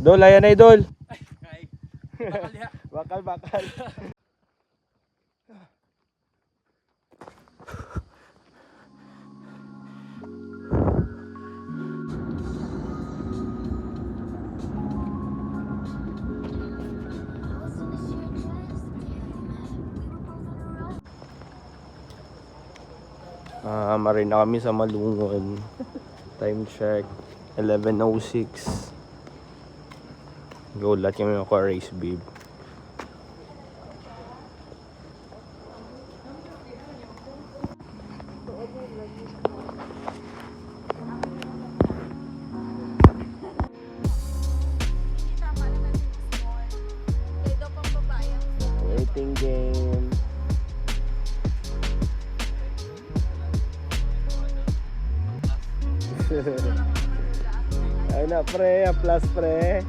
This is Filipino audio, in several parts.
Idol, ayan na idol. Ay, bakal ya. Bakal. Marin na kami sa Malungon. Time check 11:06. Go, lahat kami maka-race, babe. Waiting game. Ayun na pre, plus pre.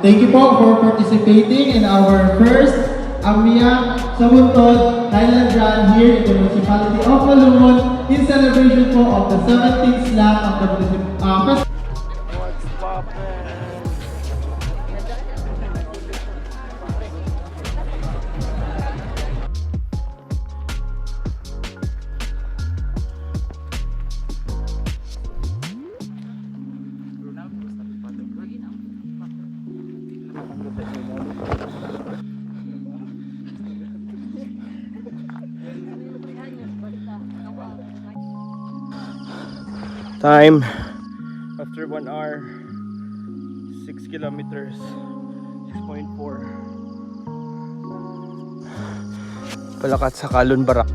Thank you po for participating in our first Amia Sabuntod Thailand Run here in the municipality of Malungon in celebration po of the 17th slam of the festival. What's poppin'? Time after 1 hour 6 kilometers 6.4 Palakat sa Kalon Barak.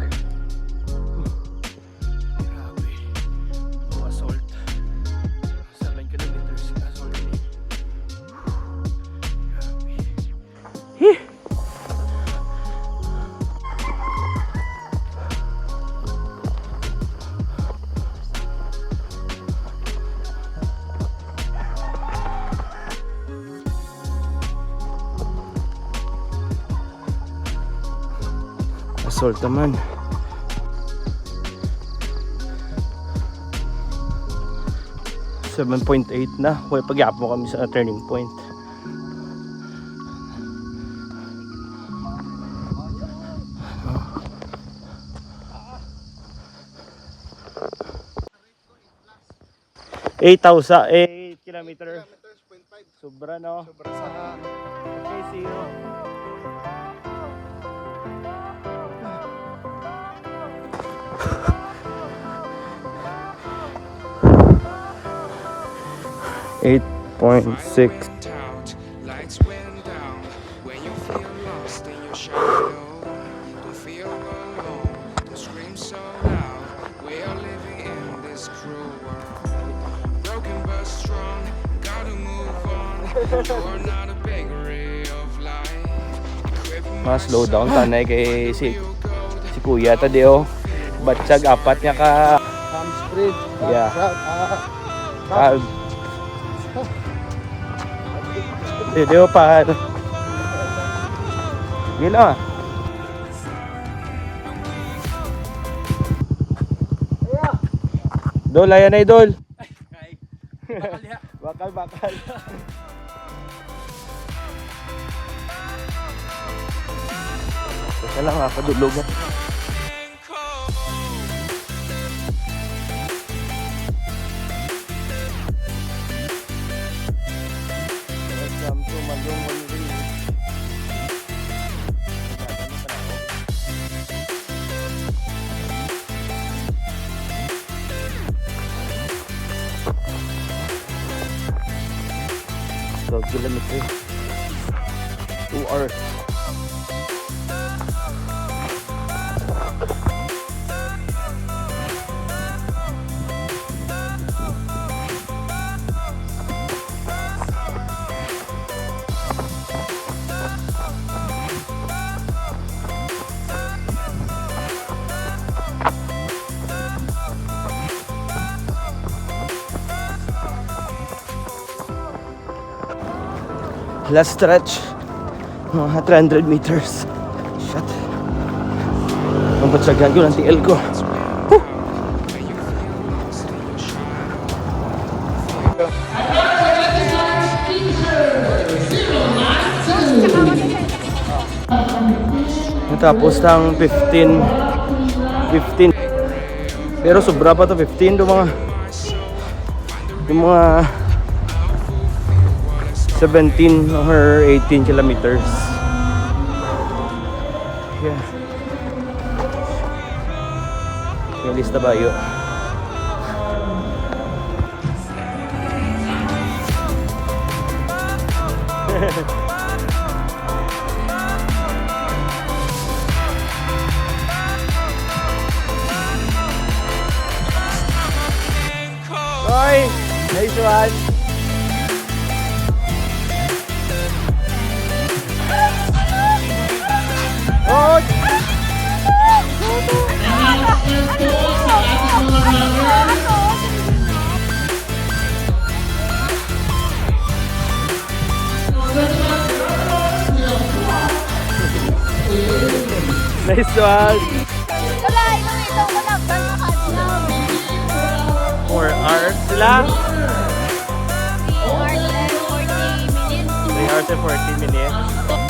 Grabe, assault 7 kilometers assault. Grabe. Hih! Assault naman. $7.8 na. Well, pag-iap mo kami sa turning point. $8 kilometer. Sobra no. Sobra sa. Okay, see you. .6 Lights went down when you feel lost in your shadow. Don't feel alone. Don't scream so loud. We are living in this cruel world. Broken but strong. Gotta move on. You're not a bakery of life. Mas slow down tanay kay si Kuya Tadeo. Batsag apat niya ka Hamstring. yeah. Calm. Tadeo pa. Gila. Idol, ayan na idol. Ay, bakal ya. Bakal. Teka lang ha, padulugan. Welcome to Malungon Village. So, kilometer 2 hours. Last stretch. Mga 300 meters. Shit. Ang patsagyan ko ng TL ko. Woo! Natapos ng 15. Pero sobra pa to 15 yung mga 17 or 18 kilometers. Yeah. May lista ba yun? Oy! Nice one! Oh! Nice one! Wala, ito ko lang. 4 hours sila. 3 hours and 40 minutes. 3 hours and 40 minutes.